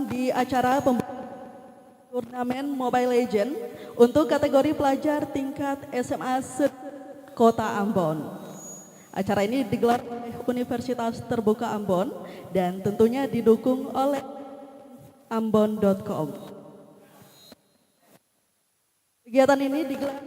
Di acara turnamen Mobile Legends untuk kategori pelajar tingkat SMA Kota Ambon. Acara ini digelar oleh Universitas Terbuka Ambon dan tentunya didukung oleh ambon.com. Kegiatan ini digelar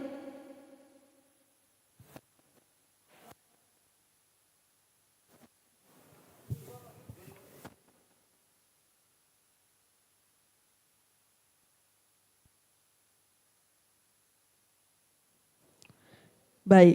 baik.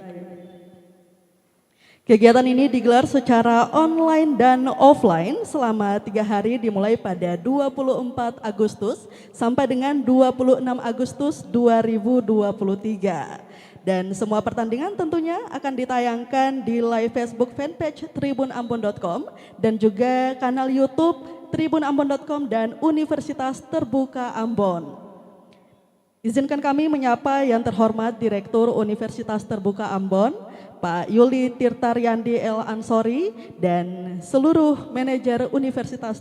Kegiatan ini digelar secara online dan offline selama 3 hari dimulai pada 24 Agustus sampai dengan 26 Agustus 2023. Dan semua pertandingan tentunya akan ditayangkan di live Facebook fanpage tribunambon.com dan juga kanal YouTube tribunambon.com dan Universitas Terbuka Ambon. Izinkan kami menyapa yang terhormat Direktur Universitas Terbuka Ambon, Pak Yuli Tirtaryandi El Ansori, dan seluruh manajer Universitas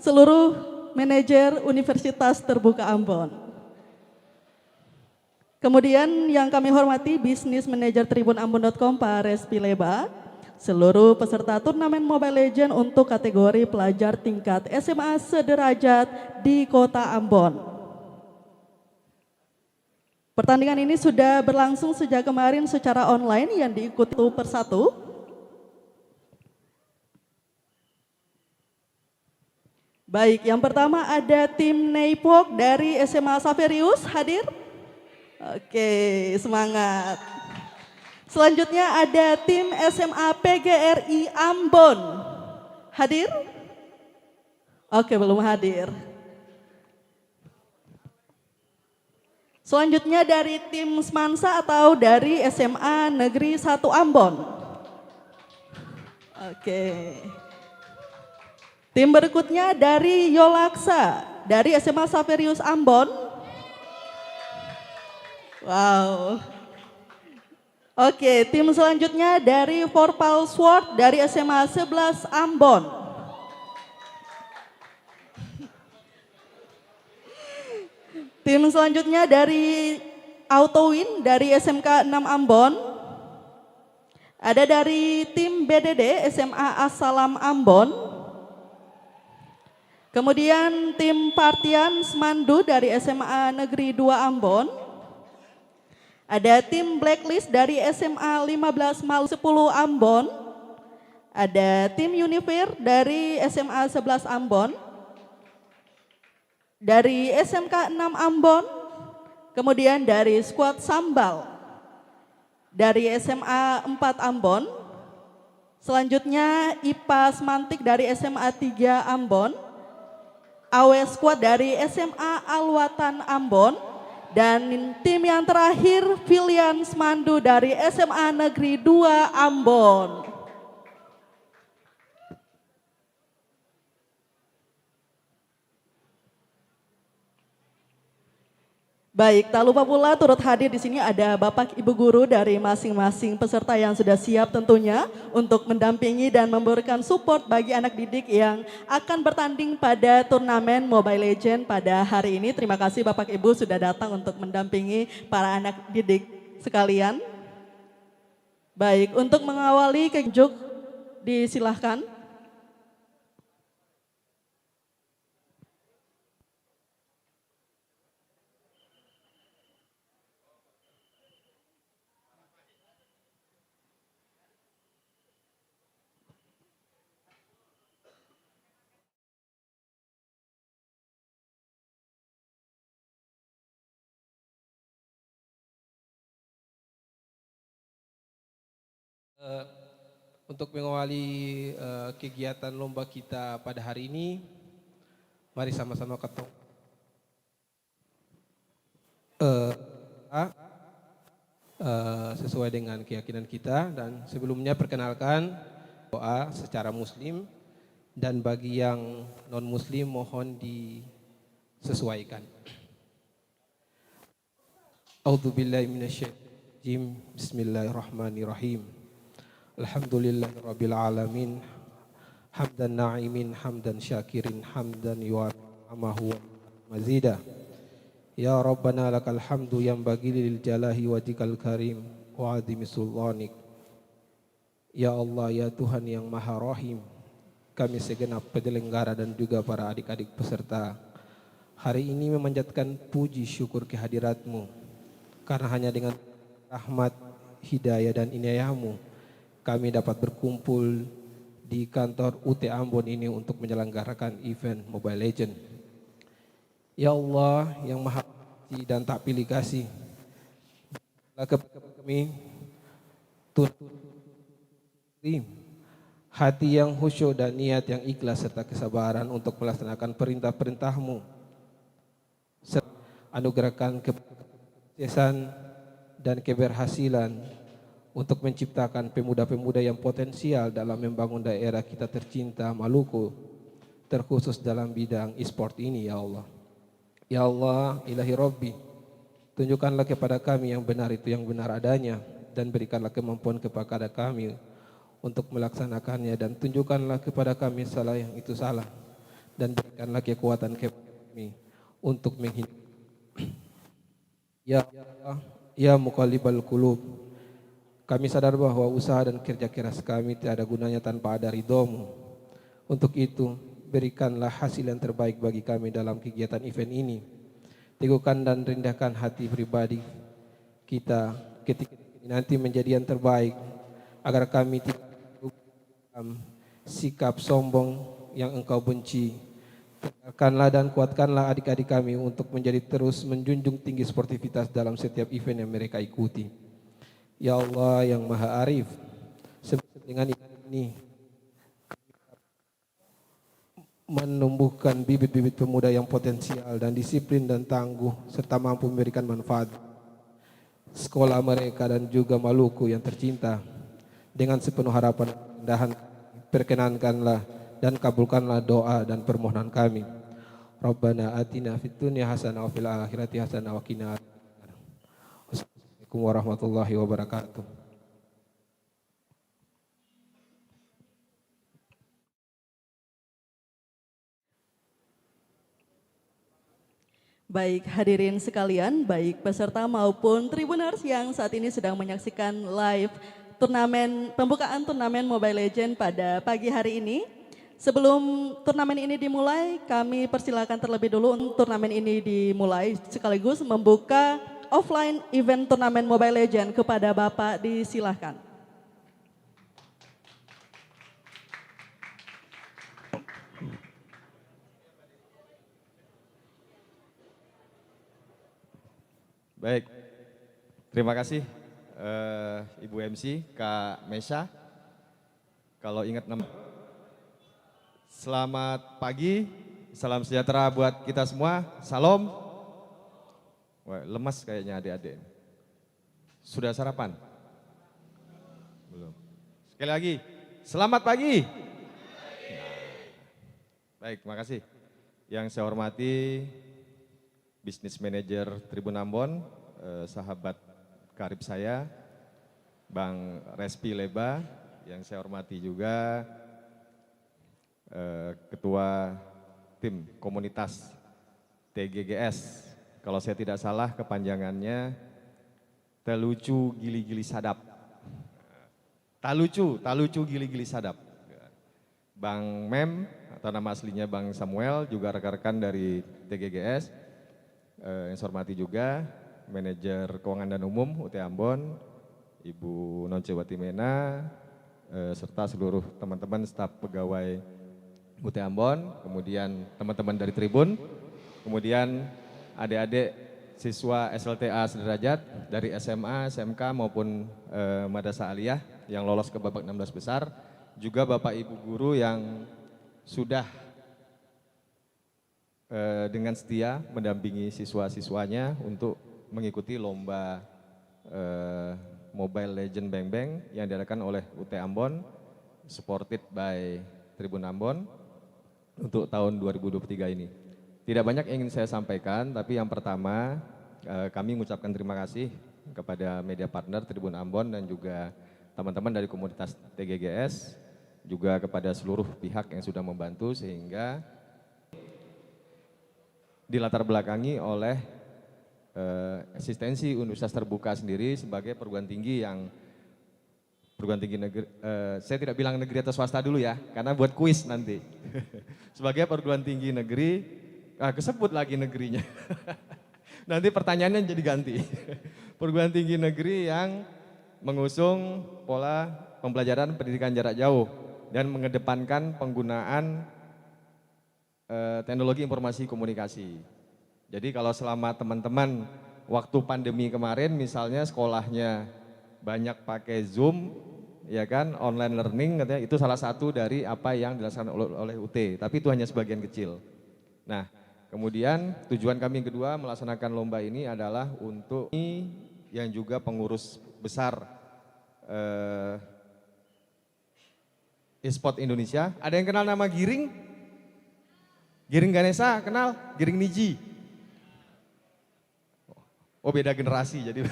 seluruh manajer Universitas Terbuka Ambon. Kemudian yang kami hormati Bisnis Manajer tribunambon.com Pak Respi Leba, seluruh peserta turnamen Mobile Legends untuk kategori pelajar tingkat SMA sederajat di Kota Ambon. Pertandingan ini sudah berlangsung sejak kemarin secara online yang diikuti persatu. Baik, yang pertama ada tim Neipok dari SMA Saverius hadir. Oke, semangat. Selanjutnya ada tim SMA PGRI Ambon. Hadir? Oke, belum hadir. Selanjutnya dari tim Semansa atau dari SMA Negeri 1 Ambon. Oke. Tim berikutnya dari Yolaksa, dari SMA Saverius Ambon. Wow. Oke, tim selanjutnya dari Forpal Sword dari SMA 11 Ambon. Tim selanjutnya dari Autowin dari SMK 6 Ambon. Ada dari tim BDD SMA Assalam Ambon. Kemudian tim Partian Semandu dari SMA Negeri 2 Ambon. Ada tim Blacklist dari SMA 15 Mal 10 Ambon. Ada tim Univer dari SMA 11 Ambon. Dari SMK 6 Ambon, kemudian dari skuad Sambal dari SMA 4 Ambon, selanjutnya IPA Semantik dari SMA 3 Ambon, AW Squad dari SMA Alwatan Ambon, dan tim yang terakhir Filian Semandu dari SMA Negeri 2 Ambon. Baik, tak lupa pula turut hadir di sini ada Bapak Ibu guru dari masing-masing peserta yang sudah siap tentunya untuk mendampingi dan memberikan support bagi anak didik yang akan bertanding pada turnamen Mobile Legends pada hari ini. Terima kasih Bapak Ibu sudah datang untuk mendampingi para anak didik sekalian. Baik, untuk mengawali kejuk disilahkan. Untuk mengawali kegiatan lomba kita pada hari ini, mari sama-sama ketemu. Sesuai dengan keyakinan kita, dan sebelumnya perkenalkan doa secara muslim dan bagi yang non muslim mohon disesuaikan. A'udzubillahi minasyaitonirrajim. Bismillahirrahmanirrahim. Alhamdulillahirabbil alamin. hamdan na'imin, hamdan syakirin, hamdan yu'amahu mazida. Ya Rabbana lakal hamdu yang bagi lil jalahi wajikal karim wa azimi sultanik. Ya Allah, ya Tuhan yang maha rahim, kami segenap penyelenggara dan juga para adik-adik peserta hari ini memanjatkan puji syukur kehadirat-Mu, karena hanya dengan rahmat, hidayah dan inayah-Mu kami dapat berkumpul di kantor UT Ambon ini untuk menyelenggarakan event Mobile Legends. Ya Allah yang maha kasih dan tak pilih kasih, kami hati yang khusyuk dan niat yang ikhlas serta kesabaran untuk melaksanakan perintah-perintah-Mu. Anugerahkan kesuksesan dan keberhasilan untuk menciptakan pemuda-pemuda yang potensial dalam membangun daerah kita tercinta Maluku, terkhusus dalam bidang e-sport ini, ya Allah. Ya Allah, ilahi Rabbi, tunjukkanlah kepada kami yang benar itu yang benar adanya, dan berikanlah kemampuan kepada kami untuk melaksanakannya, dan tunjukkanlah kepada kami salah yang itu salah, dan berikanlah kekuatan kepada kami untuk menghindari. Ya Allah, ya Muqallibal Qulub, kami sadar bahwa usaha dan kerja keras kami tidak ada gunanya tanpa ada ridho-Mu. Untuk itu, berikanlah hasil yang terbaik bagi kami dalam kegiatan event ini. Teguhkan dan rendahkan hati pribadi kita ketika nanti menjadi yang terbaik, agar kami tidak sikap sombong yang Engkau benci. Tegarkanlah dan kuatkanlah adik-adik kami untuk menjadi terus menjunjung tinggi sportivitas dalam setiap event yang mereka ikuti. Ya Allah yang Maha Arif, dengan ini menumbuhkan bibit-bibit pemuda yang potensial dan disiplin dan tangguh, serta mampu memberikan manfaat sekolah mereka dan juga Maluku yang tercinta. Dengan sepenuh harapan dan perkenankanlah dan kabulkanlah doa dan permohonan kami. Rabbana atina fid dunya hasanah wa fil akhirati hasanah wa qina adzabannar. Wassalamualaikum warahmatullahi wabarakatuh. Baik hadirin sekalian, baik peserta maupun tribuners yang saat ini sedang menyaksikan live pembukaan turnamen Mobile Legends pada pagi hari ini. Sebelum turnamen ini dimulai, kami persilakan terlebih dulu untuk turnamen ini dimulai sekaligus membuka offline event turnamen Mobile Legends kepada Bapak, disilahkan. Baik, terima kasih Ibu MC, Kak Mesha. Kalau ingat nama, selamat pagi, salam sejahtera buat kita semua, salam. Wah, lemas kayaknya adik-adik. Sudah sarapan? Belum. Sekali lagi, selamat pagi. Baik, terima kasih. Yang saya hormati Bisnis Manajer Tribun Ambon, sahabat karib saya, Bang Respi Leba, yang saya hormati juga Ketua Tim Komunitas TGGS, kalau saya tidak salah kepanjangannya Talucu Gili-Gili Sadap. Talucu Gili-Gili Sadap. Bang Mem, atau nama aslinya Bang Samuel, juga rekan-rekan dari TGGS. Yang saya hormati juga Manajer Keuangan dan Umum UT Ambon, Ibu Nonce Watimena, serta seluruh teman-teman staf pegawai UT Ambon, kemudian teman-teman dari Tribun, kemudian adik-adik siswa SLTA sederajat dari SMA, SMK maupun Madrasah Aliyah yang lolos ke babak 16 besar, juga Bapak Ibu guru yang sudah dengan setia mendampingi siswa-siswanya untuk mengikuti lomba Mobile Legend Bang Bang yang diadakan oleh UT Ambon, supported by Tribun Ambon untuk tahun 2023 ini. Tidak banyak yang ingin saya sampaikan, tapi yang pertama kami mengucapkan terima kasih kepada media partner Tribun Ambon dan juga teman-teman dari komunitas TGGS juga kepada seluruh pihak yang sudah membantu sehingga dilatar belakangi oleh eksistensi Universitas Terbuka sendiri sebagai perguruan tinggi negeri, saya tidak bilang negeri atau swasta dulu ya, karena buat kuis nanti. Sebagai perguruan tinggi negeri, kesebut lagi negerinya. Nanti pertanyaannya jadi ganti. Perguruan tinggi negeri yang mengusung pola pembelajaran pendidikan jarak jauh dan mengedepankan penggunaan teknologi informasi komunikasi. Jadi kalau selama teman-teman waktu pandemi kemarin misalnya sekolahnya banyak pakai Zoom, ya kan, online learning katanya, itu salah satu dari apa yang dilaksanakan oleh UT, tapi itu hanya sebagian kecil. Nah, kemudian tujuan kami yang kedua melaksanakan lomba ini adalah untuk yang juga pengurus besar e-sport Indonesia. Ada yang kenal nama Giring? Giring Ganesha, kenal? Giring Niji? Oh beda generasi, jadi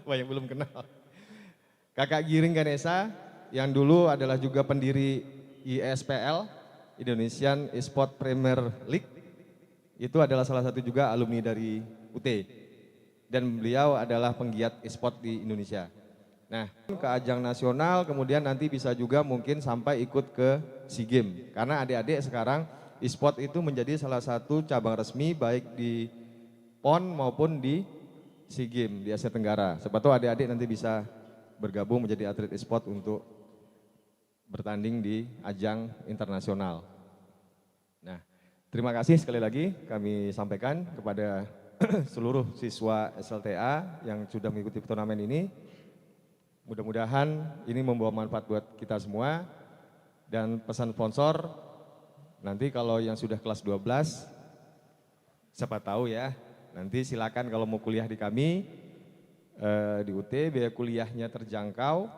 banyak belum kenal. Kakak Giring Ganesha yang dulu adalah juga pendiri IESPL, Indonesian Esport Premier League, itu adalah salah satu juga alumni dari UT. Dan beliau adalah penggiat e-sport di Indonesia. Nah, ke ajang nasional, kemudian nanti bisa juga mungkin sampai ikut ke SEA Games. Karena adik-adik sekarang e-sport itu menjadi salah satu cabang resmi baik di PON maupun di SEA Games di Asia Tenggara. Siapa tahu adik-adik nanti bisa bergabung menjadi atlet e-sport untuk bertanding di ajang internasional. Nah, terima kasih sekali lagi kami sampaikan kepada seluruh siswa SLTA yang sudah mengikuti turnamen ini. Mudah-mudahan ini membawa manfaat buat kita semua. Dan pesan sponsor, nanti kalau yang sudah kelas 12, siapa tahu ya, nanti silakan kalau mau kuliah di kami, di UT, biaya kuliahnya terjangkau.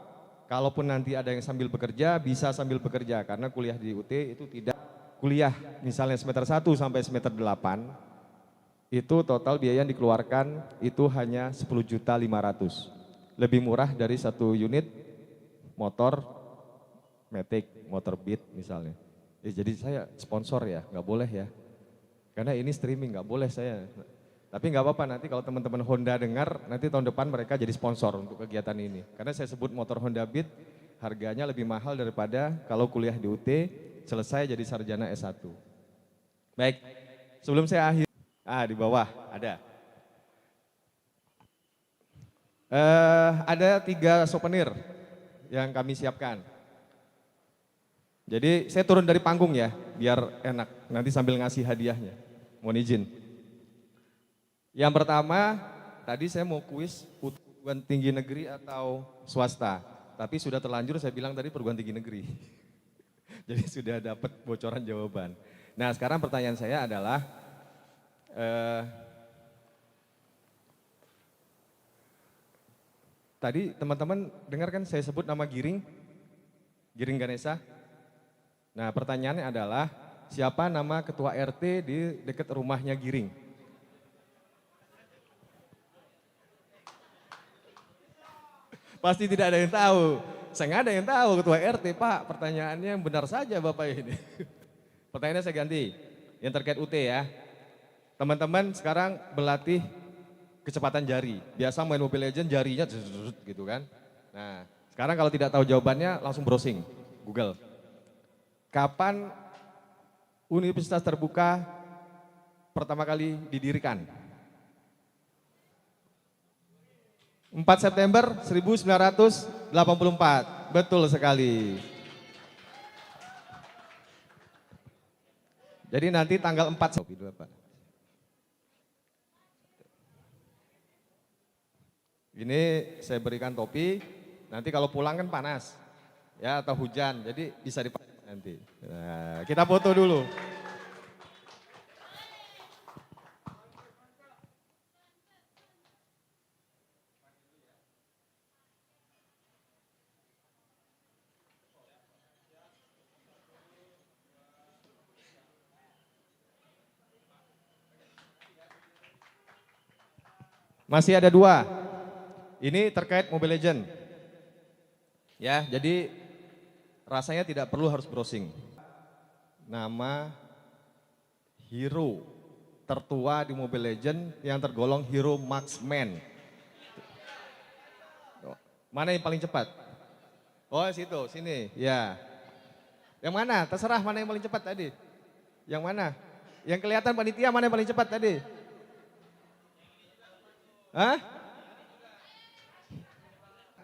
Kalaupun nanti ada yang sambil bekerja, bisa sambil bekerja. Karena kuliah di UT itu tidak kuliah, misalnya semester 1 sampai semester 8, itu total biaya yang dikeluarkan itu hanya 10.500.000. Lebih murah dari satu unit motor Matic, motor Beat misalnya. Jadi saya sponsor ya, nggak boleh ya. Karena ini streaming, nggak boleh saya. Tapi nggak apa-apa, nanti kalau teman-teman Honda dengar, nanti tahun depan mereka jadi sponsor untuk kegiatan ini. Karena saya sebut motor Honda Beat, harganya lebih mahal daripada kalau kuliah di UT, selesai jadi sarjana S1. Baik, sebelum saya akhir, di bawah ada. Ada 3 souvenir yang kami siapkan. Jadi saya turun dari panggung ya, biar enak, nanti sambil ngasih hadiahnya. Mohon izin. Yang pertama, tadi saya mau kuis perguruan tinggi negeri atau swasta, tapi sudah terlanjur saya bilang tadi perguruan tinggi negeri. Jadi sudah dapat bocoran jawaban. Nah sekarang pertanyaan saya adalah, tadi teman-teman dengar kan saya sebut nama Giring Ganesha. Nah pertanyaannya adalah, siapa nama ketua RT di dekat rumahnya Giring? Pasti tidak ada yang tahu. Saya nggak ada yang tahu ketua RT, Pak. Pertanyaannya yang benar saja Bapak ini. Pertanyaannya saya ganti, yang terkait UT ya. Teman-teman sekarang berlatih kecepatan jari. Biasa main Mobile Legends jarinya gitu kan. Nah, sekarang kalau tidak tahu jawabannya langsung browsing, Google. Kapan Universitas Terbuka pertama kali didirikan? 4 September 1984, betul sekali. Jadi nanti tanggal 4 ini saya berikan topi, nanti kalau pulang kan panas, ya atau hujan, jadi bisa dipakai nanti. Nah, kita foto dulu. Masih ada 2. Ini terkait Mobile Legends. Ya, jadi Rasanya tidak perlu harus browsing. Nama hero tertua di Mobile Legends yang tergolong hero marksman. Mana yang paling cepat? Oh situ, sini, ya. Yang mana? Terserah mana yang paling cepat tadi. Yang mana? Yang kelihatan panitia mana yang paling cepat tadi? Hah?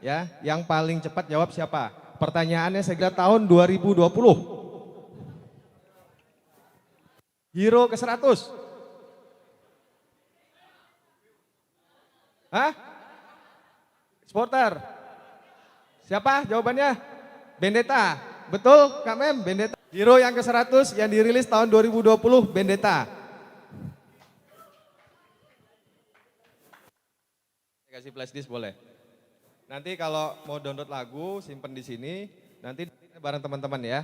Ya, yang paling cepat jawab siapa? Pertanyaannya segera tahun 2020. Hero ke-100. Hah? Sporter. Siapa jawabannya? Vendetta. Betul Kak Mem, Vendetta. Hero yang ke-100 yang dirilis tahun 2020, Vendetta. Kasih flash disk boleh. Nanti kalau mau download lagu, simpen di sini. Nanti bareng teman-teman ya.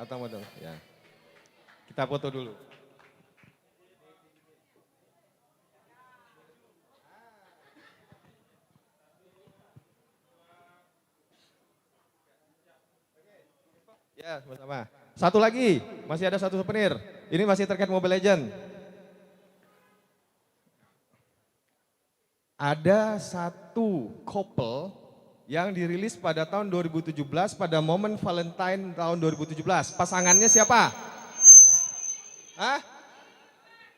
Atau mau download ya. Kita foto dulu. Ya, sama-sama. Satu lagi, masih ada satu souvenir. Ini masih terkait Mobile Legends. Ada satu couple yang dirilis pada tahun 2017 pada momen Valentine tahun 2017. Pasangannya siapa? Hah?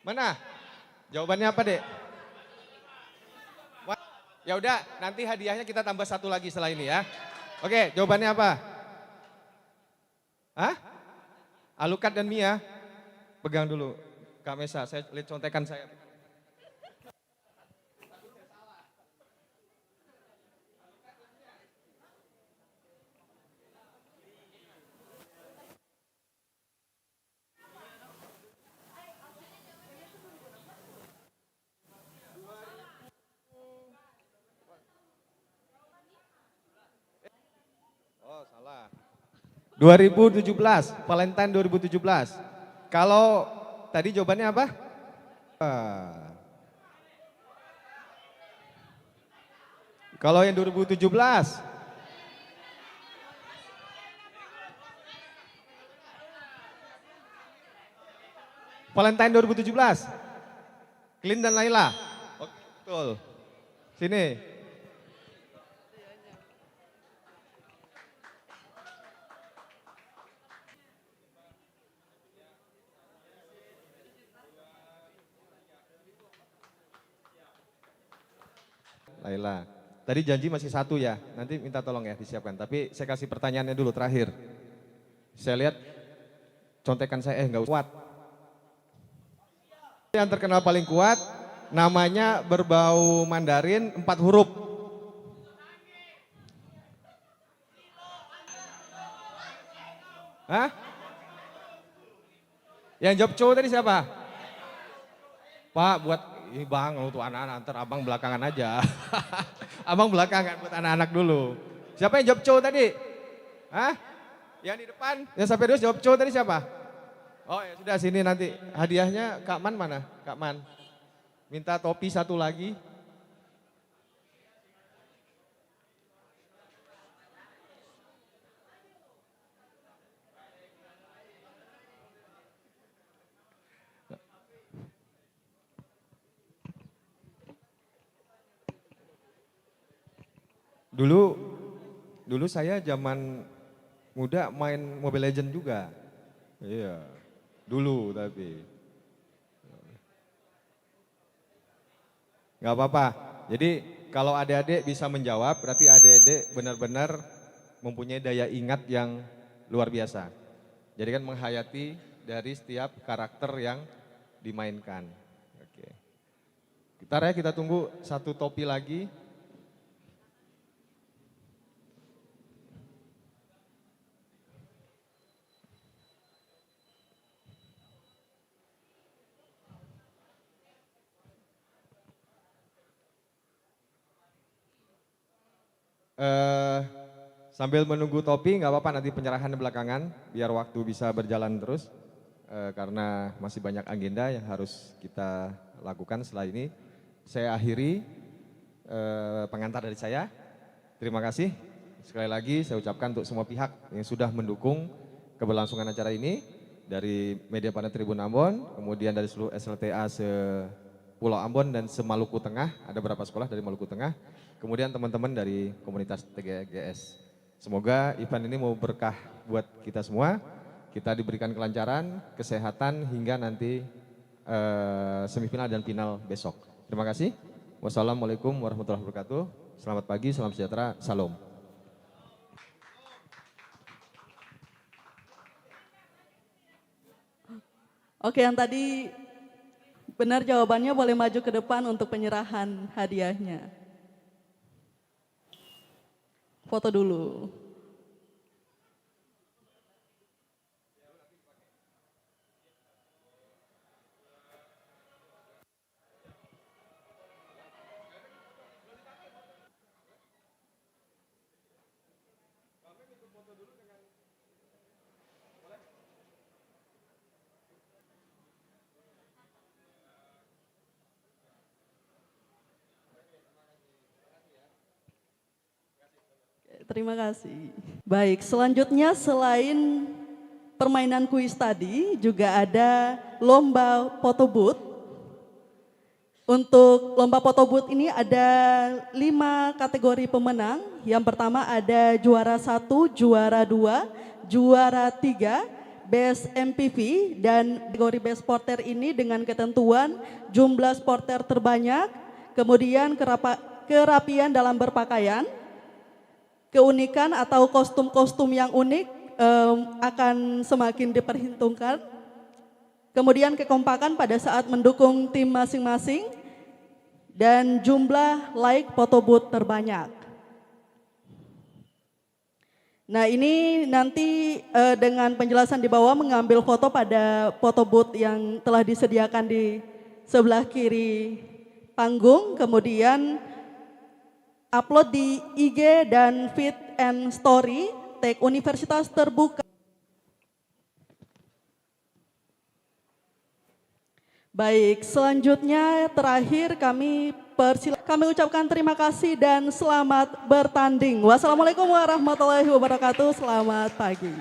Mana? Jawabannya apa, Dek? Ya udah, nanti hadiahnya kita tambah satu lagi setelah ini ya. Oke, jawabannya apa? Hah? Alucard dan Mia? Pegang dulu. Kak Mesa, saya lihat contekan saya. Oh, salah. 2017, Valentine 2017. Kalau tadi jawabannya apa? Kalau yang 2017, Valentine 2017, Clint dan Laila. Oh, betul. Sini. Laila. Tadi janji masih satu ya, nanti minta tolong ya disiapkan. Tapi saya kasih pertanyaannya dulu terakhir. Saya lihat contekan saya nggak kuat. Yang terkenal paling kuat, namanya berbau Mandarin 4 huruf. Hah? Yang jawab cowok tadi siapa? Pak, buat ini bang, untuk anak-anak, ntar abang belakangan aja. Abang belakangan buat anak-anak dulu. Siapa yang jawab cowok tadi? Hah? Yang di depan? Yang sampai terus jawab cowok tadi siapa? Oh ya sudah, sini nanti hadiahnya Kak Man mana? Kak Man. Minta topi satu lagi. Dulu saya zaman muda main Mobile Legends juga. Iya, dulu tapi. Nggak apa-apa. Jadi kalau adik-adik bisa menjawab, berarti adik-adik benar-benar mempunyai daya ingat yang luar biasa. Jadi kan menghayati dari setiap karakter yang dimainkan. Oke. Bentar ya, kita tunggu satu topi lagi. Sambil menunggu topi nggak apa-apa, nanti penyerahan belakangan biar waktu bisa berjalan terus karena masih banyak agenda yang harus kita lakukan setelah ini. Saya akhiri pengantar dari saya. Terima kasih. Sekali lagi saya ucapkan untuk semua pihak yang sudah mendukung keberlangsungan acara ini, dari Media Partner Tribun Ambon, kemudian dari seluruh SLTA se-Pulau Ambon dan se-Maluku Tengah, ada beberapa sekolah dari Maluku Tengah, kemudian teman-teman dari komunitas TGGS. Semoga event ini mau berkah buat kita semua, kita diberikan kelancaran, kesehatan hingga nanti semifinal dan final besok. Terima kasih. Wassalamualaikum warahmatullahi wabarakatuh. Selamat pagi, salam sejahtera, salam. Oke, yang tadi benar jawabannya boleh maju ke depan untuk penyerahan hadiahnya. Foto dulu. Terima kasih. Baik, selanjutnya selain permainan kuis tadi, juga ada lomba foto booth. Untuk lomba foto booth ini ada 5 kategori pemenang. Yang pertama ada juara 1, juara 2, juara 3, Best MPV, dan kategori Best Porter ini dengan ketentuan jumlah sporter terbanyak, kemudian kerapian dalam berpakaian, keunikan atau kostum-kostum yang unik akan semakin diperhitungkan. Kemudian kekompakan pada saat mendukung tim masing-masing dan jumlah like foto booth terbanyak. Nah, ini nanti dengan penjelasan di bawah mengambil foto pada foto booth yang telah disediakan di sebelah kiri panggung, kemudian upload di IG dan feed and story tag Universitas Terbuka. Baik, selanjutnya terakhir kami ucapkan terima kasih dan selamat bertanding. Wassalamualaikum warahmatullahi wabarakatuh. Selamat pagi.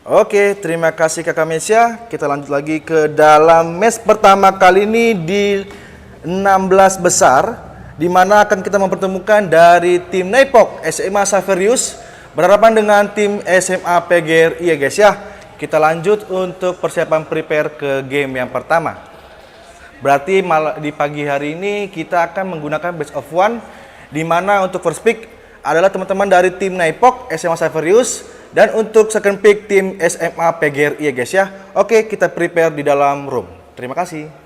Oke, terima kasih Kakak Mesya. Kita lanjut lagi ke dalam match pertama kali ini di 16 besar, di mana akan kita mempertemukan dari tim Naipok SMA Saverius berhadapan dengan tim SMA PGRI ya guys ya. Kita lanjut untuk persiapan prepare ke game yang pertama. Berarti di pagi hari ini kita akan menggunakan best of one, di mana untuk first pick adalah teman-teman dari tim Naipok SMA Saverius, dan untuk second pick tim SMA PGRI ya guys ya. Oke, kita prepare di dalam room. Terima kasih.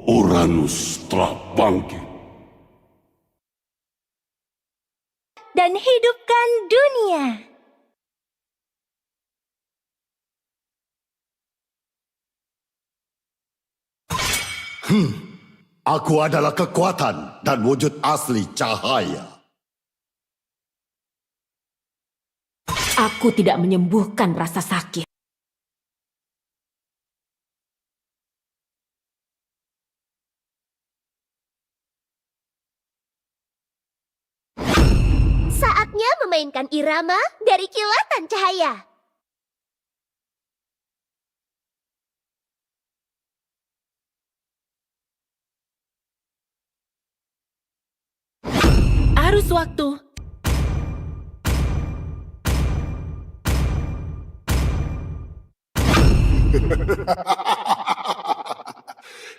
Uranus telah bangkit. Dan hidupkan dunia. Aku adalah kekuatan dan wujud asli cahaya. Aku tidak menyembuhkan rasa sakit. Saatnya memainkan irama dari kilatan cahaya. Arus waktu.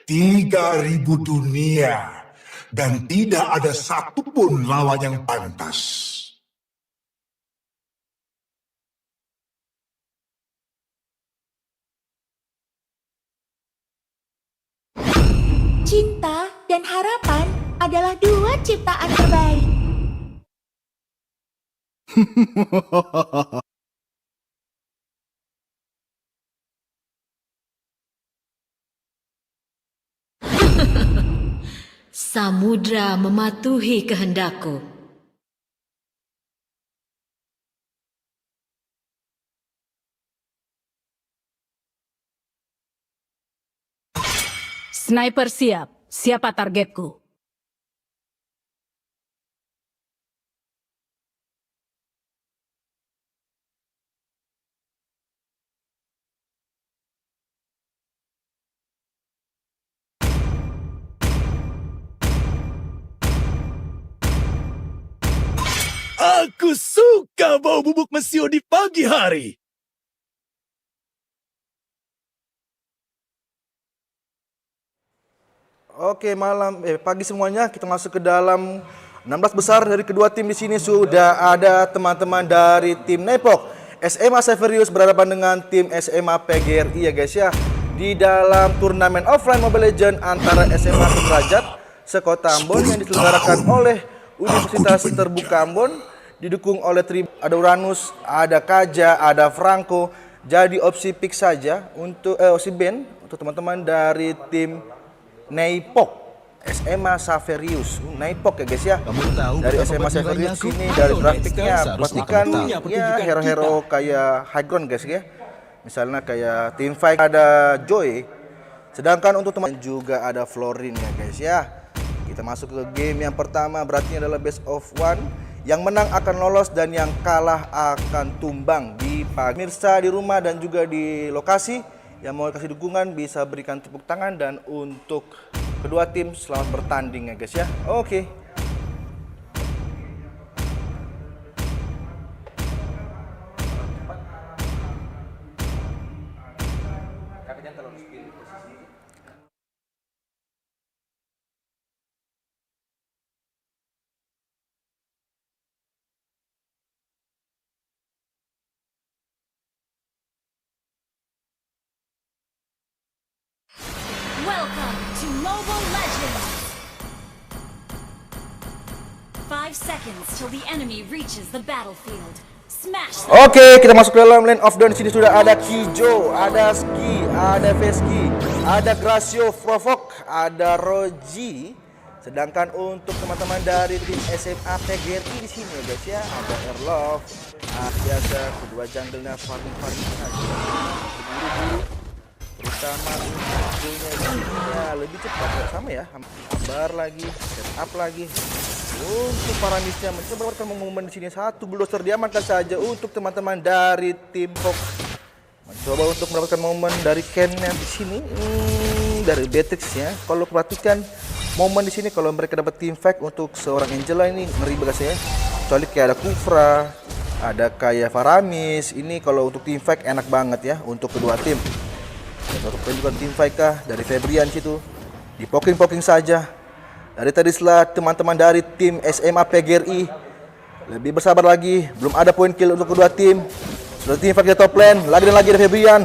Tiga ribu dunia, dan tidak ada satupun lawan yang pantas. Cinta dan harapan adalah dua ciptaan terbaik. Samudra mematuhi kehendakku. Sniper siap. Siapa targetku? Aku suka bau bubuk mesio di pagi hari. Oke, pagi semuanya, kita masuk ke dalam 16 besar. Dari kedua tim di sini sudah ada teman-teman dari tim Naipok SMA Saverius berhadapan dengan tim SMA PGRI ya guys ya, di dalam turnamen offline Mobile Legends antara SMA Sudrajat sekota Ambon yang diselenggarakan oleh Universitas Terbuka Ambon, didukung oleh ada Uranus, ada Kaja, ada Franco. Jadi opsi pick saja untuk opsi band untuk teman-teman dari tim Naipok SMA Saverius. Naipok ya guys ya. Dari SMA Saverius ini dari grafiknya pastikan ya hero-hero kayak high ground guys ya. Misalnya kayak Team Fight ada Joy. Sedangkan untuk teman juga ada Florin ya guys ya. Kita masuk ke game yang pertama, berarti adalah best of one. Yang menang akan lolos dan yang kalah akan tumbang. Di pemirsa di rumah dan juga di lokasi yang mau kasih dukungan bisa berikan tepuk tangan, dan untuk kedua tim selamat bertanding ya guys ya. Oke. Welcome to Mobile Legends. 5 seconds till the enemy reaches the battlefield. Smash them. Oke, kita masuk ke dalam lane of down. Di sini sudah ada Kijo, ada Ski, ada Veski, ada Gracio Provok, ada Roji, Sedangkan untuk teman-teman dari tim SMA PGRI di sini ya guys ya, ada Erlov, biasa kedua jungle-nya farming aja, buru-buru, terutama ya lebih cepat ya, sama ya, hambar lagi, setup lagi. Untuk para misnya mencoba mendapatkan momen di sini, satu bulldozer diamankan saja untuk teman-teman dari tim Fox. Mencoba untuk mendapatkan momen dari Ken-nya di sini, dari Beatrix ya. Kalau perhatikan momen di sini, kalau mereka dapat team fight untuk seorang Angela ini ngeri banget ya. Kecuali kayak ada Kufra, ada kayak Faramis. Ini kalau untuk team fight enak banget ya untuk kedua tim. Dan untuk juga team fight kah dari Febrian situ, di poking saja. Dari tadi setelah teman-teman dari tim SMA PGRI lebih bersabar lagi, belum ada poin kill untuk kedua tim. Sudah tim fight di top lane, lagi dan lagi ada Febrian.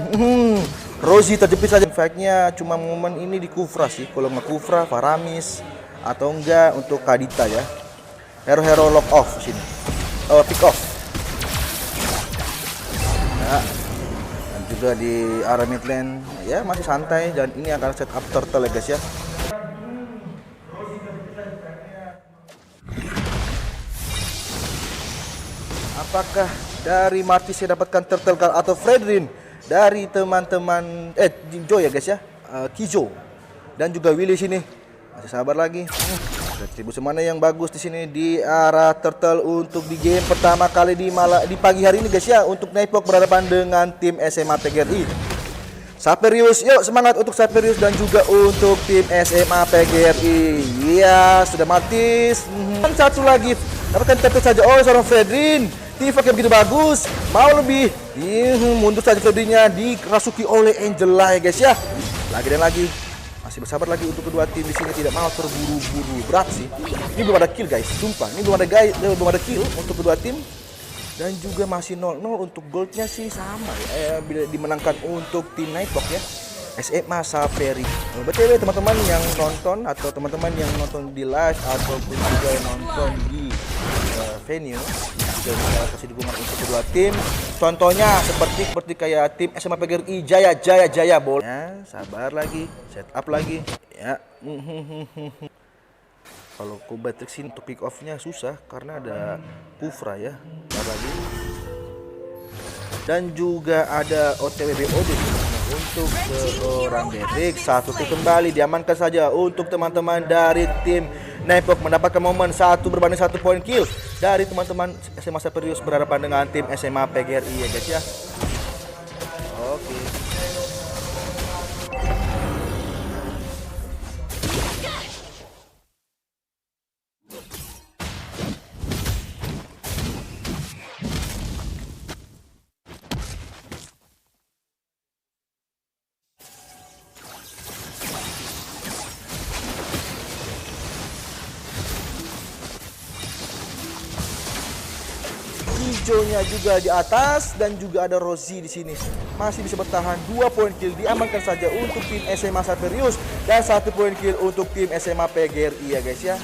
Rosie terjepit saja. Fight-nya cuma momen ini di Kufra sih. Kalau nggak Kufra, Faramis atau enggak untuk Kadita ya. Hero lock off sini. Pick off. Ya. Dan juga di area mid lane ya masih santai, dan ini akan set up turtle ya guys ya. Apakah dari Martis yang dapatkan turtle card atau Fredrin dari teman-teman Joe ya guys ya, Kijo dan juga Willy sini masih sabar lagi. Retribusi mana yang bagus di sini di arah turtle untuk di game pertama kali di pagi hari ini guys ya, untuk Nipok berhadapan dengan tim SMA PGRI. Saperius, yuk semangat untuk Saperius dan juga untuk tim SMA PGRI. Iya, sudah Martis. Satu lagi dapatkan TP saja oleh seorang Fredrin. Tifak yang begitu bagus, mau lebih, mundur saja Fredrinya, dirasuki oleh Angela ya guys ya. Lagi dan lagi, masih bersabar lagi untuk kedua tim di sini, tidak mau terburu-buru. Berat sih, ini belum ada kill guys, sumpah, ini belum ada kill untuk kedua tim. Dan juga masih 0-0 untuk goldnya sih sama ya, dimenangkan untuk tim Nightwalk ya, SMA Saperi. BTW teman-teman yang nonton atau teman-teman yang nonton di live ataupun juga yang nonton di venue, juga bisa kasih dukungan untuk kedua tim. Contohnya seperti kayak tim SMA PGRI Jaya boleh. Ya, sabar lagi, setup lagi ya. Kalau Kubatrix untuk pick off-nya susah karena ada Kufra ya. Lagi. Dan juga ada OTWBOD untuk seorang Beatrix. Satu kill kembali diamankan saja untuk teman-teman dari tim Nipok, mendapatkan momen 1/1 poin kill dari teman-teman SMA Saperius berhadapan dengan tim SMA PGRI ya guys ya. Oke. Hijaunya juga di atas dan juga ada Rosie di sini. Masih bisa bertahan, 2 poin kill diamankan saja untuk tim SMA Saperius dan 1 poin kill untuk tim SMA PGRI ya guys ya.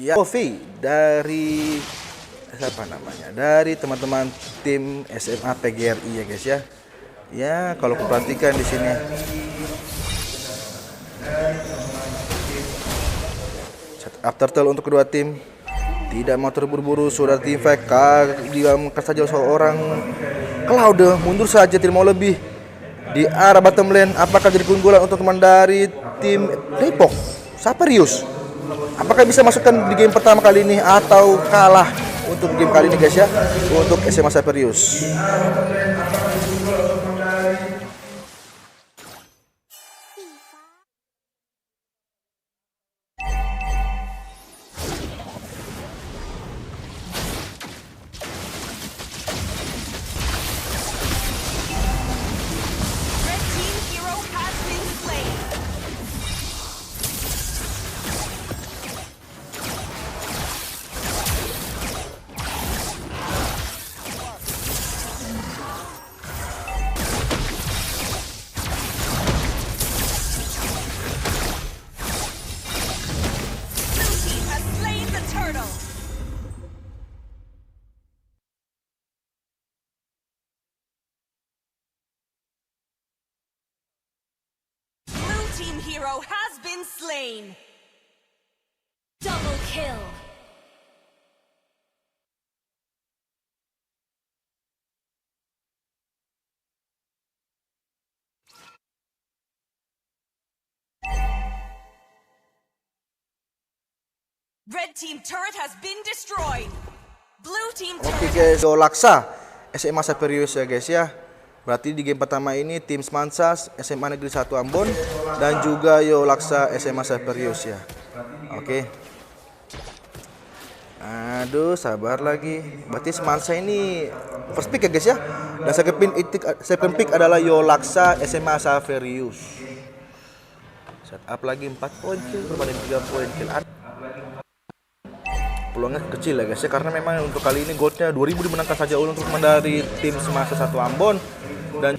Ya, Kofi dari siapa namanya? Dari teman-teman tim SMA PGRI ya guys ya. Ya, kalau perhatikan di sini. Setup turtle untuk kedua tim. Tidak mau terburu-buru, sudah tim fight. Diamkan saja seorang Cloud, mundur saja, tidak mau lebih. Di arah bottom lane, apakah jadi keunggulan untuk teman dari tim Depok Saperius? Apakah bisa masukkan di game pertama kali ini atau kalah untuk game kali ini guys ya, untuk SMA Saperius? hero has been slain. Double kill. Red team turret has been destroyed. Blue team turret. Oke guys, Yo Laksa SMA Saperius ya guys ya. Berarti di game pertama ini tim Smansas SMA Negeri 1 Ambon dan juga Yo Laksa SMA Saperius ya. Oke. Aduh, sabar lagi. Berarti Smansa ini first pick ya guys ya. Dan second pick adalah Yo Laksa SMA Saperius. Setup lagi 4 poin kill berbanding 3 poin kill. Peluangnya kecil ya guys ya, karena memang untuk kali ini goldnya 2000 dimenangkan saja untuk dari tim Semasa 1 Ambon, dan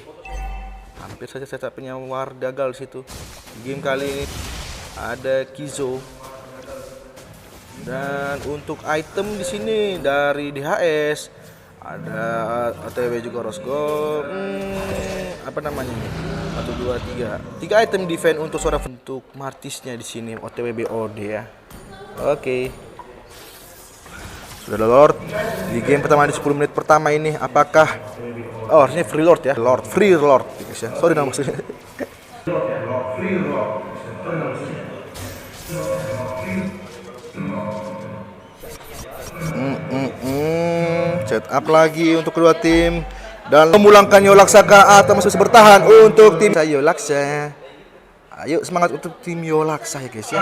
hampir saja setupnya War gagal di situ. Game kali ini ada Kizo, dan untuk item di sini dari DHS ada OTW juga Rosgo. Apa namanya ini? 1 2 3. 3 item defense untuk seorang, untuk Martisnya di sini OTW BOD ya. Oke. Sudah ada Lord di game pertama di 10 menit pertama ini. Apakah harusnya Free Lord ya, Free Lord guys ya. Sorry nama maksudnya. Set up lagi untuk kedua tim dan memulangkan Yo Laksa atau masih bisa bertahan untuk tim Yo Laksa. Ayo semangat untuk tim Yo Laksa ya guys ya.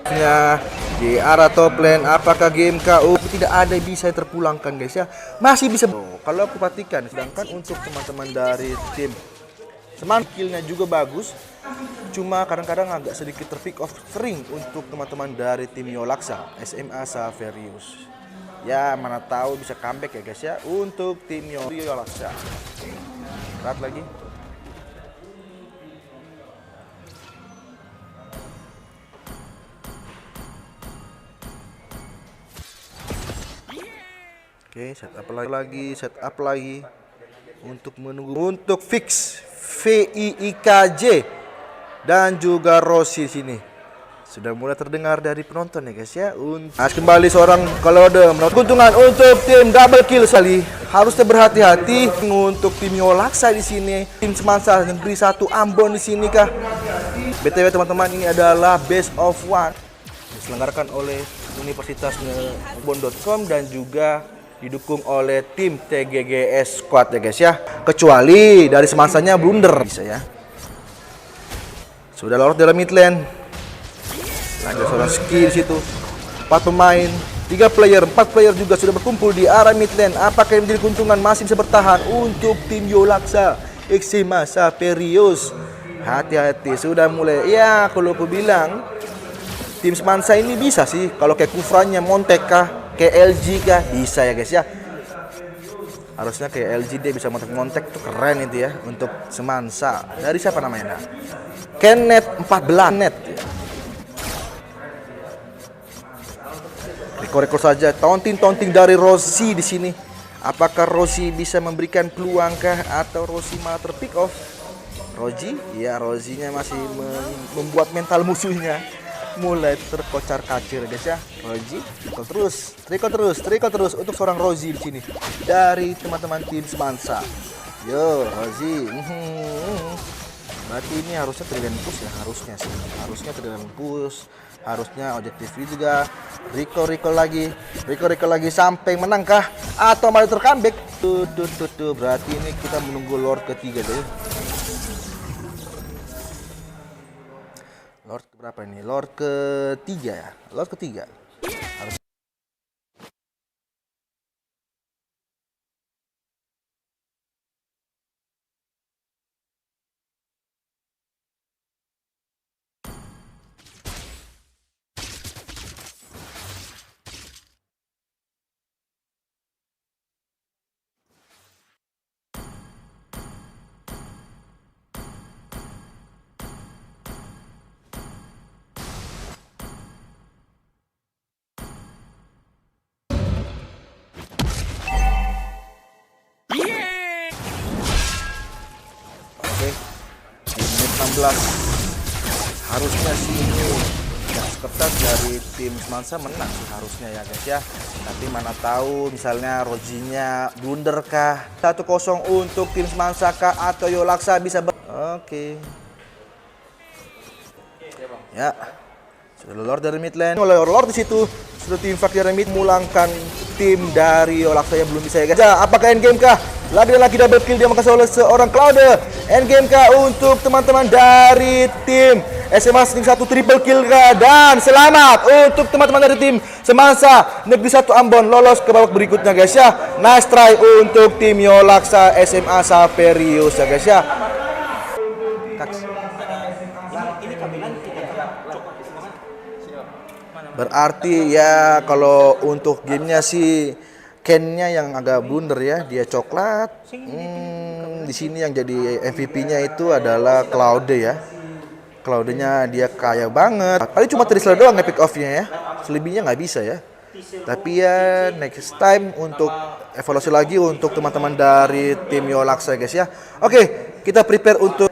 Ya, di arah top lane, apakah game KO tidak ada bisa terpulangkan guys ya, masih bisa. Kalau aku perhatikan, sedangkan untuk teman-teman dari tim Seman killnya juga bagus, cuma kadang-kadang agak sedikit terpick off sering untuk teman-teman dari tim Yo Laksa SMA Saverius. Ya mana tahu bisa comeback ya guys ya untuk tim Yo Laksa. Berat lagi. Oke, setup lagi untuk menunggu untuk fix VIIKJ dan juga Rossi sini. Sudah mulai terdengar dari penonton ya guys ya. Kembali seorang Kalode mendapat keuntungan untuk tim double kill sekali. Harusnya berhati-hati untuk tim Yo Laksa di sini. Tim Semansa Negeri 1 Ambon di sini kah? BTW teman-teman, ini adalah best of one diselenggarakan oleh Universitas Ambon.com dan juga didukung oleh tim TGGS Squad ya guys ya. Kecuali dari Semansanya blunder bisa ya. Sudah Lord dalam mid lane. Ada seorang skill di situ. 4 pemain, 3 player, 4 player juga sudah berkumpul di arah mid lane. Apakah yang menjadi keuntungan masih bisa bertahan untuk tim Yo Laksa SMA Saperius? Hati-hati, sudah mulai. Ya, kalau aku bilang tim Semansa ini bisa sih kalau kayak Kufranya Montek kah, kayak LG kah, bisa ya guys ya. Harusnya kayak LG dia bisa montek tuh keren itu ya untuk Semansa. Dari siapa namanya? Kenneth 14 net ya. Rekor saja taunting dari Rossi di sini. Apakah Rossi bisa memberikan peluang kah atau Rossi malah terpick off? Roji, ya Rozinya masih membuat mental musuhnya mulai terkocar-kacir guys ya. Roji, trikot terus untuk seorang Rozi di sini dari teman-teman tim Semansa. Yo, Rozi. Berarti ini harusnya tergantung push ya, harusnya tergantung push. Harusnya objektif juga. Recall lagi sampai menangkah atau malah tercomeback. Tuh. Berarti ini kita menunggu Lord ketiga deh. Lord berapa ini? Lord ketiga ya. Lord ketiga. Harus Harusnya sih ini gas ketat dari tim Semansa menang sih harusnya ya guys ya. Tapi mana tahu misalnya Rojinya blunder kah? 1-0 untuk tim Semansa kah atau Yolaksa bisa Oke. Ya. Sudah Lord dari mid lane. Oleh Lord di situ. Sudah tim Fak dari mid mulangkan tim dari Yolaksa yang belum bisa ya guys. Ya, apakah endgame kah? Lagi double kill dia makasih oleh seorang Cloud. Endgame kah untuk teman-teman dari tim SMA Negeri 1 triple kill kah? Dan selamat untuk teman-teman dari tim Semansa Negeri 1 Ambon lolos ke babak berikutnya guys ya. Nice try untuk tim Yolaksa SMA Saverius ya guys ya. Berarti ya kalau untuk gamenya sih Ken-nya yang agak blunder ya, dia coklat. Di sini yang jadi MVP-nya itu adalah Cloud ya. Cloud-nya dia kaya banget. Paling cuma Trisla doang epic off-nya ya. Selebihnya nggak bisa ya. Tapi ya next time untuk evaluasi lagi untuk teman-teman dari tim Yolaksa guys ya. Oke, kita prepare untuk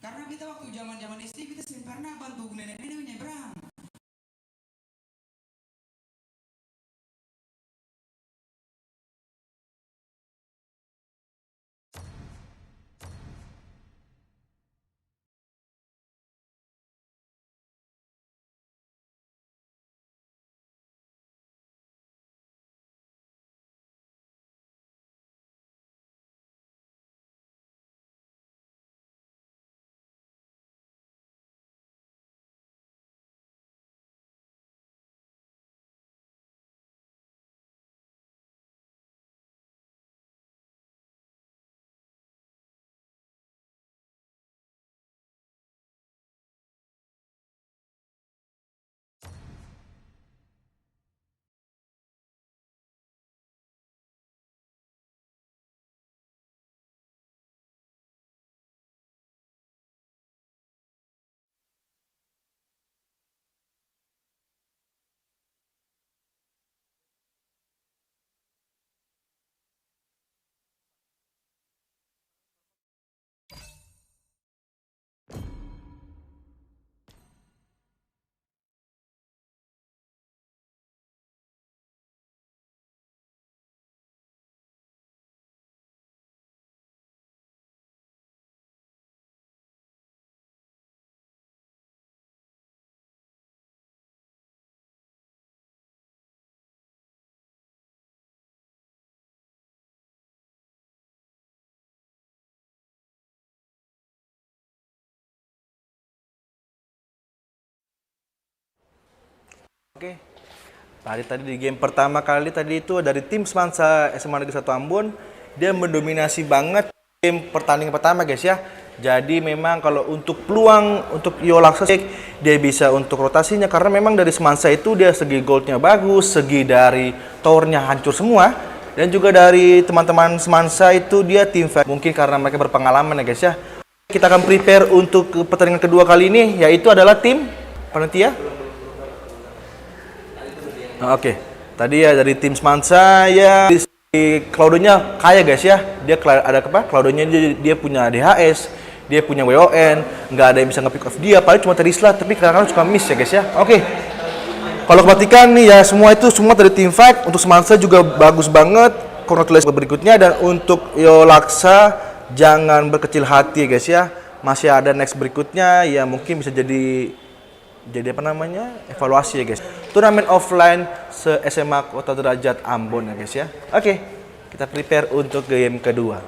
Karena kita waktu zaman-zaman SD kita sering pernah bantu nenek-nenek menyeberang. Oke. Tadi di game pertama kali tadi itu dari tim Semansa SMA Negeri 1 Ambon, dia mendominasi banget game pertandingan pertama guys ya. Jadi memang kalau untuk peluang untuk Yolaksa dia bisa untuk rotasinya karena memang dari Semansa itu dia segi goldnya bagus, segi dari towernya hancur semua, dan juga dari teman-teman Semansa itu dia tim fight. Mungkin karena mereka berpengalaman ya guys ya. Kita akan prepare untuk pertandingan kedua kali ini, yaitu adalah tim panitia. Oke, tadi ya dari tim Semansa ya. Cloudonya kaya guys ya, dia ada apa? Cloudonya dia punya DHS, dia punya WON, nggak ada yang bisa nge-pick off dia, paling cuma Terisla, tapi kadang-kadang suka miss ya guys ya. Oke, kalau perhatikan nih ya semua dari tim fight. Untuk Semansa juga bagus banget, congratulations berikutnya, dan untuk Yolaksa jangan berkecil hati ya guys ya, masih ada next berikutnya ya, mungkin bisa jadi apa namanya evaluasi ya guys. Turnamen offline se SMA Kota Derajat Ambon ya guys ya. Oke, kita prepare untuk game kedua.